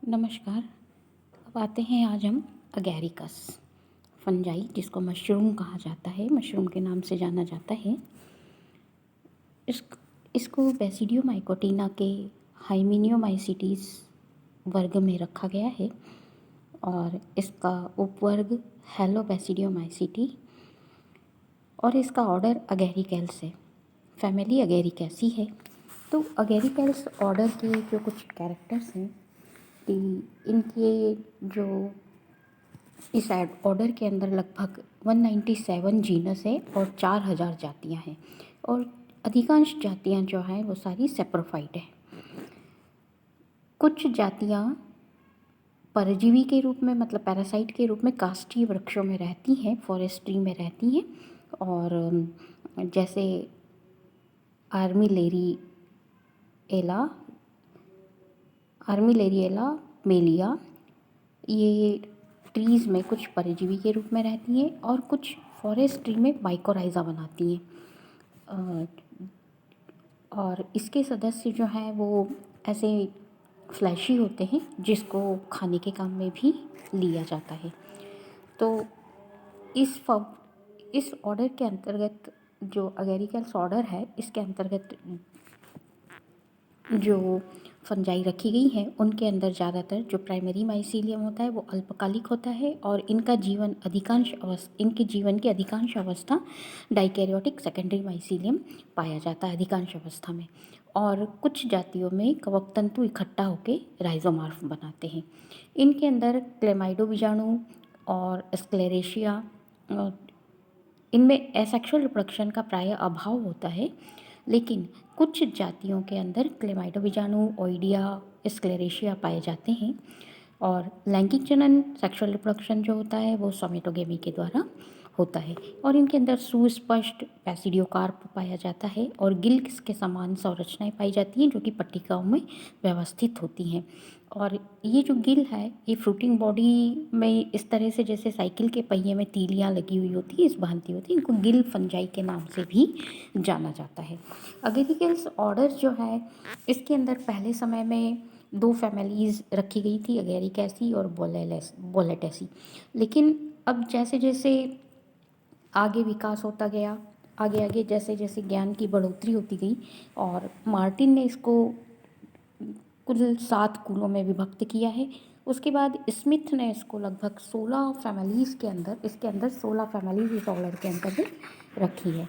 नमस्कार। अब आते हैं आज हम अगैरिकस फंजाई, जिसको मशरूम कहा जाता है, मशरूम के नाम से जाना जाता है। इस इसको बेसिडियोमाइकोटिना के हाइमेनियोमाइसीटीज वर्ग में रखा गया है और इसका उपवर्ग हेलोबैसिडियोमाइसीटी और इसका ऑर्डर अगैरिकैल्स है। फैमिली अगैरिकैसी है। तो अगैरिकैल्स ऑर्डर के जो कुछ कैरेक्टर्स हैं कि इनके जो इस ऑर्डर के अंदर लगभग 197 जीनस है और 4000 जातियां हैं और अधिकांश जातियां जो हैं वो सारी सेप्रोफाइट हैं। कुछ जातियां परजीवी के रूप में, मतलब पैरासाइट के रूप में काष्ठीय वृक्षों में रहती हैं, फॉरेस्ट्री में रहती हैं। और जैसे आर्मिलेरिएला आर्मिलेरिएला मेलिया, ये ट्रीज़ में कुछ परजीवी के रूप में रहती हैं और कुछ फॉरेस्ट ट्री में माइकोराइज़ा बनाती हैं। और इसके सदस्य जो हैं वो ऐसे फ्लैशी होते हैं जिसको खाने के काम में भी लिया जाता है। तो इस ऑर्डर के अंतर्गत जो अगैरिकल्स ऑर्डर है, इसके अंतर्गत जो फंजाई रखी गई हैं उनके अंदर ज़्यादातर जो प्राइमरी माइसीलियम होता है वो अल्पकालिक होता है और इनके जीवन की अधिकांश अवस्था डाइकैरियोटिक सेकेंडरी माइसीलियम पाया जाता है अधिकांश अवस्था में। और कुछ जातियों में कवक तंतु इकट्ठा होकर राइजोमॉर्फ बनाते हैं। इनके अंदर क्लेमाइडो बीजाणु और स्क्लेरेशिया, इनमें एसेक्सुअल रिप्रोडक्शन का प्राय अभाव होता है, लेकिन कुछ जातियों के अंदर क्लेमाइडो बीजाणु, ओइडिया, स्क्लेरेशिया पाए जाते हैं। और लैंगिक जनन, सेक्सुअल रिप्रोडक्शन जो होता है वो सोमेटोगेमी के द्वारा होता है। और इनके अंदर सुस्पष्ट पैसिडियोकार्प पाया जाता है और गिल्स के समान संरचनाएं पाई जाती हैं जो कि पट्टिकाओं में व्यवस्थित होती हैं। और ये जो गिल है ये फ्रूटिंग बॉडी में इस तरह से जैसे साइकिल के पहिए में तीलियां लगी हुई होती है, इस भांति होती है। इनको गिल फंजाई के नाम से भी जाना जाता है। अगेरिकल्स ऑर्डर जो है इसके अंदर पहले समय में 2 फैमिलीज़ रखी गई थी, अगेरिकैसी और बोलेटेसी। लेकिन अब जैसे जैसे आगे विकास होता गया, आगे आगे जैसे जैसे ज्ञान की बढ़ोतरी होती गई और मार्टिन ने इसको कुल 7 कुलों में विभक्त किया है। उसके बाद स्मिथ ने इसको लगभग 16 फैमिलीज़ के अंदर, इसके अंदर 16 फैमिलीज़ इस ऑर्डर के अंतर्गत रखी है।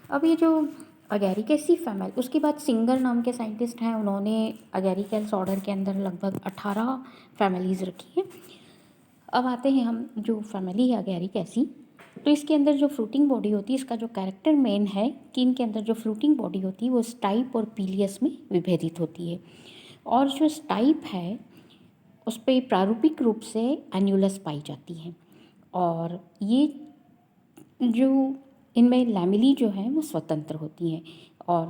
अब ये जो अगैरिकैसी फैमिली, उसके बाद सिंगर नाम के साइंटिस्ट हैं, उन्होंने अगैरिकल्स ऑर्डर के अंदर लगभग 18 फैमिलीज़ रखी है। अब आते हैं हम जो फैमिली है अगैरिकैसी, तो इसके अंदर जो फ्रूटिंग बॉडी होती है, इसका जो कैरेक्टर मेन है कि इनके अंदर जो फ्रूटिंग बॉडी होती है वो स्टाइप और पीलियस में विभेदित होती है। और जो स्टाइप है उस पर प्रारूपिक रूप से एन्युलस पाई जाती है और ये जो इनमें लैमिली जो है वो स्वतंत्र होती हैं। और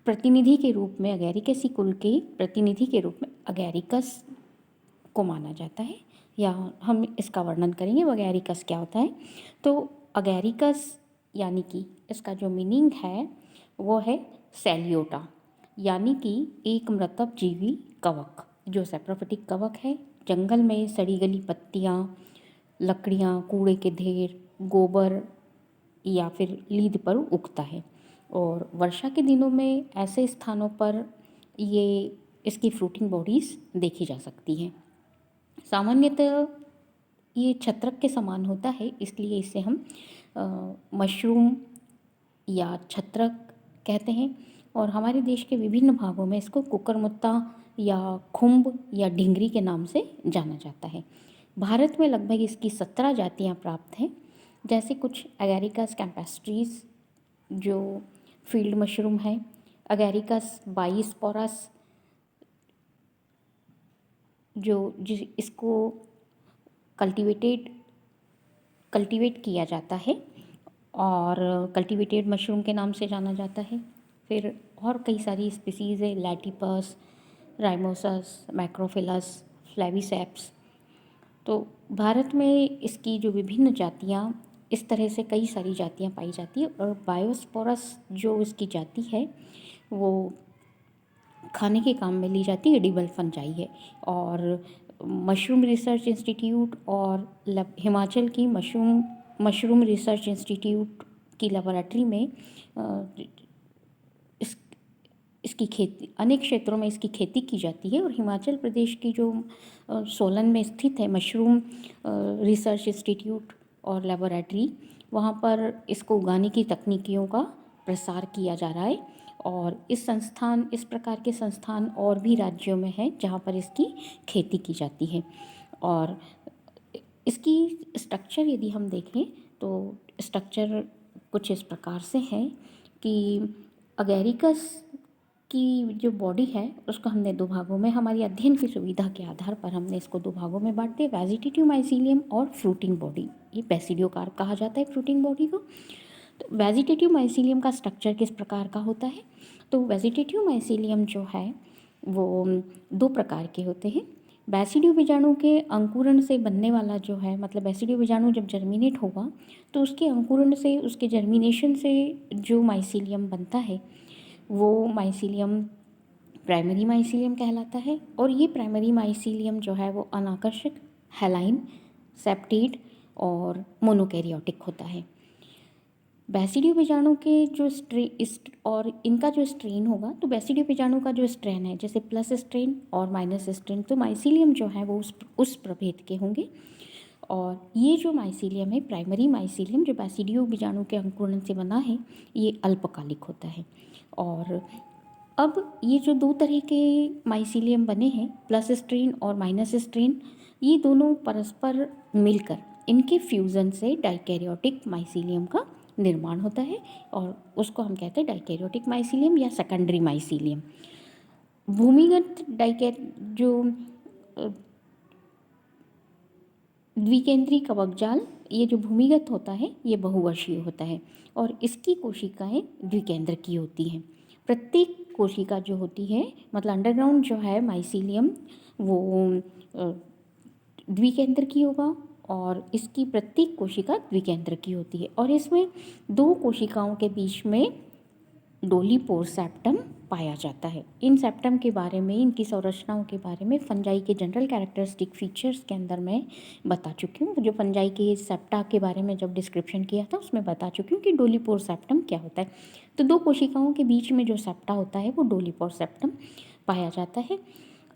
प्रतिनिधि के रूप में अगैरिकैसी कुल के प्रतिनिधि के रूप में अगैरिकस को माना जाता है, या हम इसका वर्णन करेंगे अगैरिकस क्या होता है। तो अगैरिकस यानी कि इसका जो मीनिंग है वो है सेलियोटा, यानी कि एक मृतक जीवी कवक। जो सेप्रोफिटिक कवक है, जंगल में सड़ी गली पत्तियाँ, लकड़ियाँ, कूड़े के ढेर, गोबर या फिर लीद पर उगता है। और वर्षा के दिनों में ऐसे स्थानों पर ये इसकी फ्रूटिंग बॉडीज़ देखी जा सकती हैं। सामान्यतः ये छत्रक के समान होता है, इसलिए इसे हम मशरूम या छत्रक कहते हैं। और हमारे देश के विभिन्न भागों में इसको कुकरमुत्ता या खुम्ब या ढिंगरी के नाम से जाना जाता है। भारत में लगभग इसकी 17 जातियाँ प्राप्त हैं, जैसे कुछ अगैरिकस कैम्पेस्ट्रीज जो फील्ड मशरूम है, अगैरिकस बाईस्पोरस इसको कल्टीवेट किया जाता है और कल्टीवेटेड मशरूम के नाम से जाना जाता है। फिर और कई सारी स्पीसीज़ है, लैटिपस, राइमोसस, मैक्रोफिलस, फ्लेविसेप्स। तो भारत में इसकी जो विभिन्न जातियाँ, इस तरह से कई सारी जातियाँ पाई जाती है। और बायोस्पोरस जो इसकी जाति है वो खाने के काम में ली जाती एडिबल फंजाई है। और मशरूम रिसर्च इंस्टीट्यूट और हिमाचल की मशरूम रिसर्च इंस्टीट्यूट की लेबोरेटरी में इस इसकी खेती अनेक क्षेत्रों में इसकी खेती की जाती है। और हिमाचल प्रदेश की जो सोलन में स्थित है मशरूम रिसर्च इंस्टीट्यूट और लेबोरेटरी, वहाँ पर इसको उगाने की तकनीकियों का प्रसार किया जा रहा है। और इस प्रकार के संस्थान और भी राज्यों में हैं जहाँ पर इसकी खेती की जाती है। और इसकी स्ट्रक्चर यदि हम देखें तो स्ट्रक्चर कुछ इस प्रकार से है कि अगेरिकस की जो बॉडी है उसको हमने दो भागों में, हमारी अध्ययन की सुविधा के आधार पर हमने इसको दो भागों में बांट दिया, वेजिटेटिव माइसीलियम और फ्रूटिंग बॉडी। ये बेसिडियोकार्प कहा जाता है फ्रूटिंग बॉडी को। तो वेजिटेटिव माइसीलियम का स्ट्रक्चर किस प्रकार का होता है? तो वेजिटेटिव माइसीलियम जो है वो दो प्रकार के होते हैं। बैसिडियो बीजाणु के अंकुरण से बनने वाला जो है, मतलब बैसिडियो बीजाणु जब जर्मिनेट होगा तो उसके अंकुरण से, उसके जर्मिनेशन से जो माइसीलियम बनता है वो माइसीलियम प्राइमरी माइसीलियम कहलाता है। और ये प्राइमरी माइसीलियम जो है वो अनाकर्षक, हैलाइन, सेप्टेड और मोनोकैरियोटिक होता है। बैसिडियो बीजाणु के जो और इनका जो स्ट्रेन होगा, तो बैसिडियो बीजाणु का जो स्ट्रेन है, जैसे प्लस स्ट्रेन और माइनस स्ट्रेन, तो माइसीलियम जो है वो उस प्रभेद के होंगे। और ये जो माइसीलियम है, प्राइमरी माइसीलियम जो बैसिडियो बीजाणु के अंकुरण से बना है, ये अल्पकालिक होता है। और अब ये जो दो तरह के माइसीलियम बने हैं, प्लस स्ट्रेन और माइनस स्ट्रेन, ये दोनों परस्पर मिलकर इनके फ्यूज़न से डाइकैरियोटिक माइसीलियम का निर्माण होता है। और उसको हम कहते हैं डाइकैरियोटिक माइसीलियम या सेकेंडरी माइसीलियम। भूमिगत जो द्विकेंद्री कवकजाल, ये जो भूमिगत होता है ये बहुवर्षीय होता है और इसकी कोशिकाएं द्विकेंद्र की होती हैं। प्रत्येक कोशिका जो होती है, मतलब अंडरग्राउंड जो है माइसीलियम, वो द्विकेंद्र की होगा और इसकी प्रत्येक कोशिका द्विकेंद्र की होती है। और इसमें दो कोशिकाओं के बीच में डोलीपोर सेप्टम पाया जाता है। इन सेप्टम के बारे में, इनकी संरचनाओं के बारे में फंजाई के जनरल कैरेक्टरिस्टिक फीचर्स के अंदर मैं बता चुकी हूँ। जो फंजाई के सेप्टा के बारे में जब डिस्क्रिप्शन किया था उसमें बता चुकी हूँ कि डोलीपोर सेप्टम क्या होता है। तो दो कोशिकाओं के बीच में जो सेप्टा होता है वो डोलीपोर सेप्टम पाया जाता है।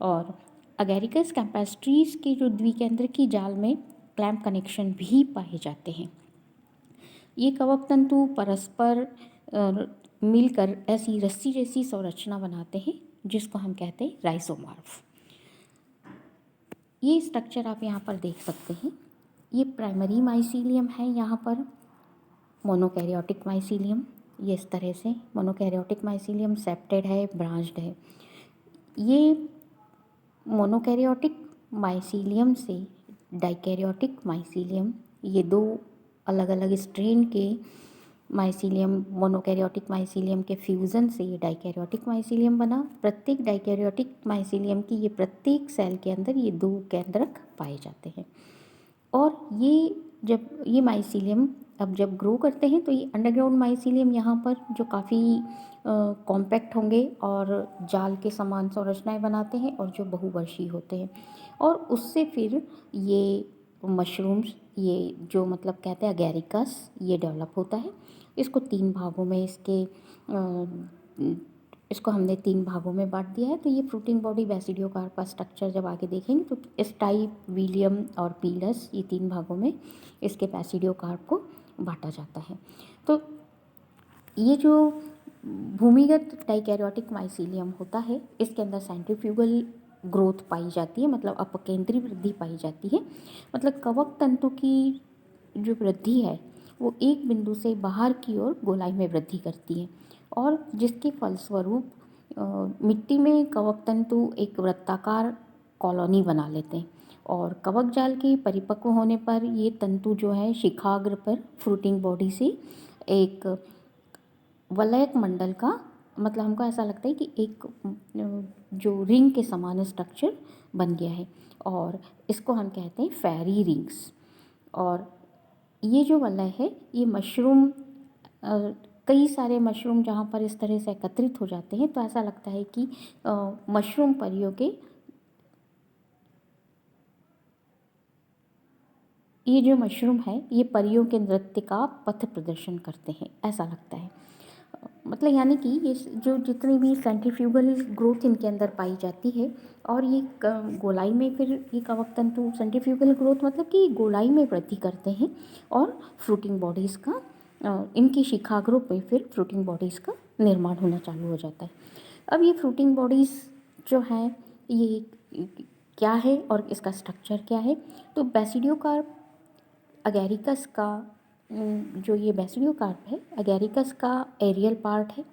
और अगेरिकस कैम्पेस्ट्रीज के जो द्विकेंद्र की जाल में क्लैम्प कनेक्शन भी पाए जाते हैं। ये कवक तंतु परस्पर मिलकर ऐसी रस्सी जैसी संरचना बनाते हैं जिसको हम कहते हैं राइजोमॉर्फ। ये स्ट्रक्चर आप यहाँ पर देख सकते हैं। ये प्राइमरी माइसीलियम है, यहाँ पर मोनोकैरियोटिक माइसीलियम, ये इस तरह से मोनोकैरियोटिक माइसीलियम सेप्टेड है, ब्रांच्ड है। ये मोनोकैरियोटिक माइसीलियम से डाइकैरियोटिक माइसीलियम, ये दो अलग अलग स्ट्रेन के माइसीलियम, मोनोकैरियोटिक माइसीलियम के फ्यूज़न से ये डाइकैरियोटिक माइसीलियम बना। प्रत्येक डाइकैरियोटिक माइसीलियम की ये प्रत्येक सेल के अंदर ये दो केंद्रक पाए जाते हैं। और ये जब ये माइसीलियम अब जब ग्रो करते हैं तो ये अंडरग्राउंड माइसीलियम यहाँ पर जो काफ़ी कॉम्पैक्ट होंगे और जाल के समान संरचनाएं बनाते हैं और जो बहुवर्षीय होते हैं। और उससे फिर ये मशरूम्स, ये जो मतलब कहते हैं अगेरिकस, ये डेवलप होता है। इसको तीन भागों में इसको हमने तीन भागों में बांट दिया है। तो ये फ्रूटिंग बॉडी बेसिडियोकार्प का स्ट्रक्चर जब आगे देखेंगे तो स्टाइप, विलियम और पीलस, ये तीन भागों में इसके बेसिडियोकार्प को बांटा जाता है। तो ये जो भूमिगत डाइकैरियोटिक माइसीलियम होता है, इसके अंदर सेंट्रीफ्यूगल ग्रोथ पाई जाती है, मतलब अपकेंद्री वृद्धि पाई जाती है। मतलब कवक तंतु की जो वृद्धि है वो एक बिंदु से बाहर की ओर गोलाई में वृद्धि करती है और जिसके फलस्वरूप मिट्टी में कवक तंतु एक वृत्ताकार कॉलोनी बना लेते हैं। और कवक जाल के परिपक्व होने पर ये तंतु जो है शिखाग्र पर फ्रूटिंग बॉडी से एक वलयक मंडल का, मतलब हमको ऐसा लगता है कि एक जो रिंग के समान स्ट्रक्चर बन गया है और इसको हम कहते हैं फेरी रिंग्स। और ये जो वलय है ये मशरूम कई सारे मशरूम जहाँ पर इस तरह से एकत्रित हो जाते हैं तो ऐसा लगता है कि मशरूम परियों के ये जो मशरूम है ये परियों के नृत्य का पथ प्रदर्शन करते हैं, ऐसा लगता है। मतलब यानी कि ये जो जितनी भी सेंट्रीफ्यूगल ग्रोथ इनके अंदर पाई जाती है और ये गोलाई में फिर ये कवक तंतु सेंट्रीफ्यूगल ग्रोथ मतलब कि गोलाई में वृद्धि करते हैं और फ्रूटिंग बॉडीज़ का इनकी शिखाग्रों पे फिर फ्रूटिंग बॉडीज़ का निर्माण होना चालू हो जाता है। अब ये फ्रूटिंग बॉडीज़ जो है ये क्या है और इसका स्ट्रक्चर क्या है, तो बेसिडियोकार्प अगैरिकस का जो ये बेसिडियोकार्प है अगैरिकस का एरियल पार्ट है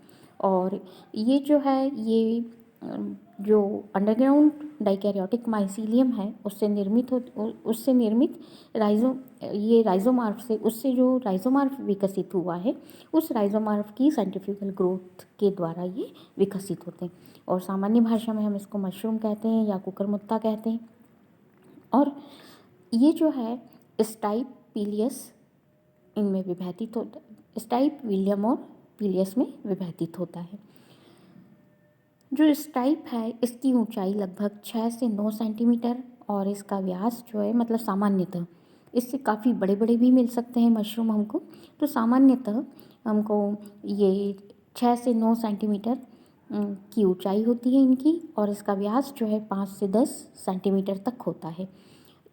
और ये जो है ये जो अंडरग्राउंड डाइकैरियोटिक माइसीलियम है उससे निर्मित राइजोमार्फ से उससे जो राइजोमार्फ विकसित हुआ है उस राइजोमार्फ की सेंट्रीफ्यूगल ग्रोथ के द्वारा ये विकसित होते हैं और सामान्य भाषा में हम इसको मशरूम कहते हैं या कुकुरमुत्ता कहते हैं। और ये जो है स्टाइप पीलियस इनमें विभाजित होता है, स्टाइप विलियम और पीलियस में विभाजित होता है। जो स्टाइप है इसकी ऊंचाई लगभग 6 से 9 सेंटीमीटर और इसका व्यास जो है मतलब सामान्यतः इससे काफ़ी बड़े बड़े भी मिल सकते हैं मशरूम हमको, तो सामान्यतः हमको ये 6 से 9 सेंटीमीटर की ऊंचाई होती है इनकी और इसका व्यास जो है 5 से 10 सेंटीमीटर तक होता है।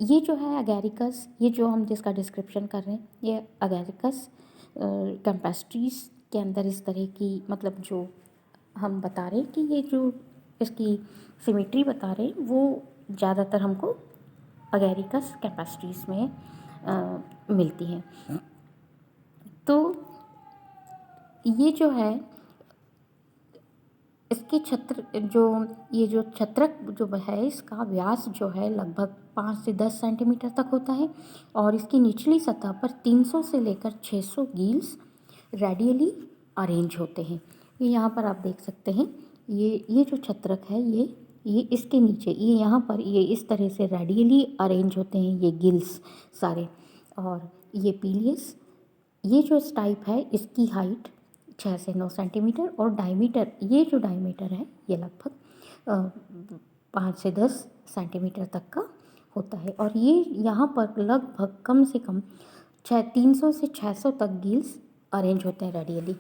ये जो है अगैरिकस, ये जो हम जिसका डिस्क्रिप्शन कर रहे हैं ये अगैरिकस कैम्पेस्ट्रीज के अंदर इस तरह की मतलब जो हम बता रहे हैं कि ये जो इसकी सिमेट्री बता रहे हैं वो ज़्यादातर हमको अगैरिकस कैम्पेस्ट्रीज में मिलती है। तो ये जो है इसके ये जो छत्रक जो है इसका व्यास जो है लगभग 5 से 10 सेंटीमीटर तक होता है और इसकी निचली सतह पर 300 से लेकर 600 गील्स रेडियली अरेंज होते हैं। ये यहाँ पर आप देख सकते हैं ये जो छत्रक है ये इसके नीचे ये यहाँ पर ये इस तरह से रेडियली अरेंज होते हैं ये गिल्स सारे। और ये पीलियस ये जो स्टाइप है इसकी हाइट 6 से 9 सेंटीमीटर और डायमीटर ये जो डायमीटर है ये लगभग 5 से 10 सेंटीमीटर तक का होता है और ये यहाँ पर लगभग कम से कम 300 से 600 तक गील्स अरेंज होते हैं रेडियली।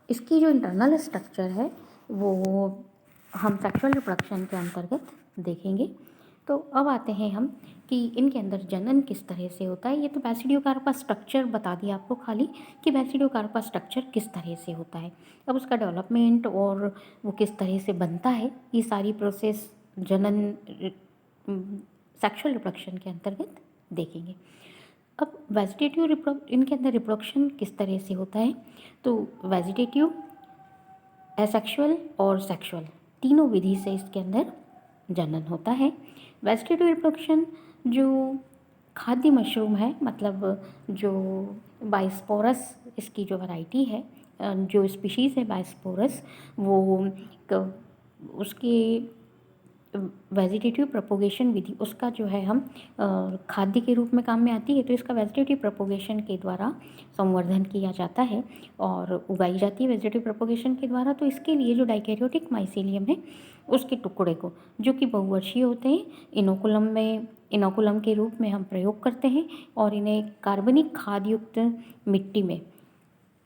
इसकी जो इंटरनल स्ट्रक्चर है वो हम सेक्सुअल रिप्रोडक्शन के अंतर्गत देखेंगे। तो अब आते हैं हम कि इनके अंदर जनन किस तरह से होता है। ये तो बेसिडियोकार्प का स्ट्रक्चर बता दिया आपको खाली कि बेसिडियोकार्प का स्ट्रक्चर किस तरह से होता है। अब उसका डेवलपमेंट और वो किस तरह से बनता है ये सारी प्रोसेस जनन सेक्सुअल रिप्रोडक्शन के अंतर्गत देखेंगे। अब वेजिटेटिव इनके अंदर रिप्रोडक्शन किस तरह से होता है, तो वेजिटेटिव एसेक्सुअल और सेक्सुअल तीनों विधि से इसके अंदर जनन होता है। वेजिटेटिव रिप्रोडक्शन जो खाद्य मशरूम है मतलब जो बाइस्पोरस इसकी जो वैरायटी है जो स्पीशीज़ है बाइस्पोरस वो उसके वेजिटेटिव प्रोपोगेशन विधि उसका जो है हम खाद्य के रूप में काम में आती है, तो इसका वेजिटेटिव प्रोपोगेशन के द्वारा संवर्धन किया जाता है और उगाई जाती है वेजिटेटिव प्रोपोगेशन के द्वारा। तो इसके लिए जो डाइकैरियोटिक माइसीलियम है उसके टुकड़े को जो कि बहुवर्षीय होते हैं इनोकुलम के रूप में हम प्रयोग करते हैं और इन्हें कार्बनिक खाद युक्त मिट्टी में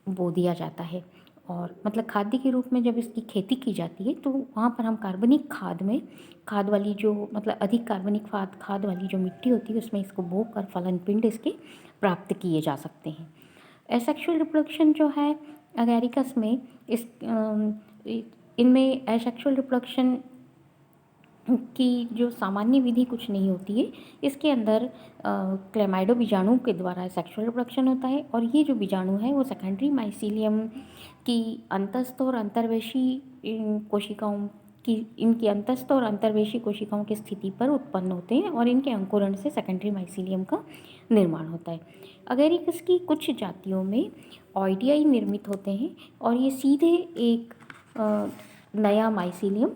बो दिया जाता है और मतलब खाद्य के रूप में जब इसकी खेती की जाती है तो वहाँ पर हम कार्बनिक खाद वाली जो मतलब अधिक कार्बनिक खाद वाली जो मिट्टी होती है उसमें इसको बो कर फलन पिंड इसके प्राप्त किए जा सकते हैं। एसेक्सुअल रिप्रोडक्शन जो है अगैरिकस में इनमें एसेक्सुअल रिप्रोडक्शन की जो सामान्य विधि कुछ नहीं होती है। इसके अंदर क्लेमाइडो बीजाणु के द्वारा सेक्सुअल रिप्रोडक्शन होता है और ये जो बीजाणु है वो सेकेंडरी माइसीलियम की अंतस्थ और अंतर्वेशी कोशिकाओं की इनकी अंतस्थ और अंतर्वेशी कोशिकाओं की स्थिति पर उत्पन्न होते हैं और इनके अंकुरण से सेकेंडरी माइसीलियम का निर्माण होता है। अगैरिकस की कुछ जातियों में ऑइडियाई निर्मित होते हैं और ये सीधे एक नया माइसीलियम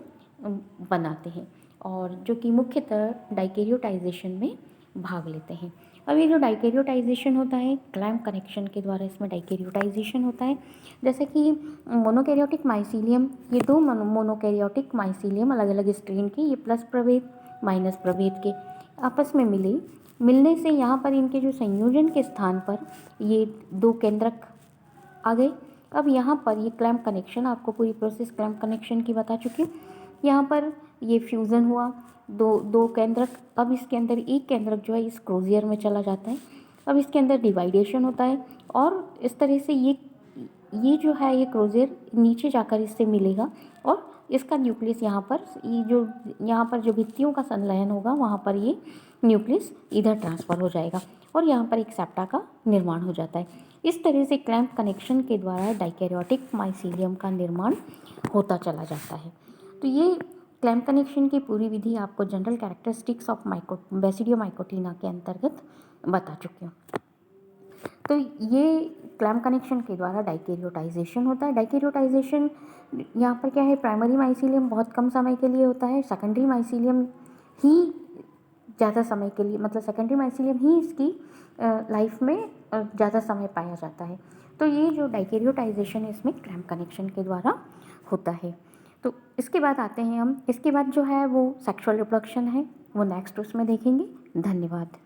बनाते हैं और जो कि मुख्यतः डाइकैरियोटाइजेशन में भाग लेते हैं अब ये जो डाइकैरियोटाइजेशन होता है, क्लैम्प कनेक्शन के द्वारा इसमें डाइकैरियोटाइजेशन होता है। जैसे कि मोनोकैरियोटिक माइसीलियम, ये दो मोनोकैरियोटिक माइसीलियम अलग अलग स्ट्रेन के, ये प्लस प्रभेद माइनस प्रभेद के आपस में मिलने से यहाँ पर इनके जो संयोजन के स्थान पर ये दो केंद्रक आ गए। अब यहाँ पर ये क्लैम्प कनेक्शन, आपको पूरी प्रोसेस क्लैम्प कनेक्शन की बता चुकी हूँ। यहाँ पर ये फ्यूज़न हुआ, दो केंद्रक, अब इसके अंदर एक केंद्रक जो है इस क्रोजियर में चला जाता है। अब इसके अंदर डिवाइडेशन होता है और इस तरह से ये जो है ये क्रोजियर नीचे जाकर इससे मिलेगा और इसका न्यूक्लियस यहाँ पर, यहाँ पर जो भित्तियों का संलयन होगा वहाँ पर ये न्यूक्लियस इधर ट्रांसफ़र हो जाएगा और यहाँ पर एक सेप्टा का निर्माण हो जाता है। इस तरह से क्लैम्प कनेक्शन के द्वारा डाइकैरियोटिक माइसीलियम का निर्माण होता चला जाता है। तो ये क्लैम्प कनेक्शन की पूरी विधि आपको जनरल कैरेक्टरिस्टिक्स ऑफ बेसिडियोमाइकोटिना के अंतर्गत बता चुकी हूँ। तो ये क्लैम्प कनेक्शन के द्वारा डाइकैरियोटाइजेशन होता है। डाइकैरियोटाइजेशन यहाँ पर क्या है, प्राइमरी माइसीलियम बहुत कम समय के लिए होता है, सेकेंडरी माइसीलियम ही ज़्यादा समय के लिए, मतलब सेकेंडरी माइसीलियम ही इसकी लाइफ में ज़्यादा समय पाया जाता है। तो ये जो डाइकैरियोटाइजेशन है इसमें क्लैम्प कनेक्शन के द्वारा होता है। तो इसके बाद आते हैं हम, इसके बाद जो है वो सेक्सुअल रिप्रोडक्शन है, वो नेक्स्ट उसमें देखेंगे। धन्यवाद।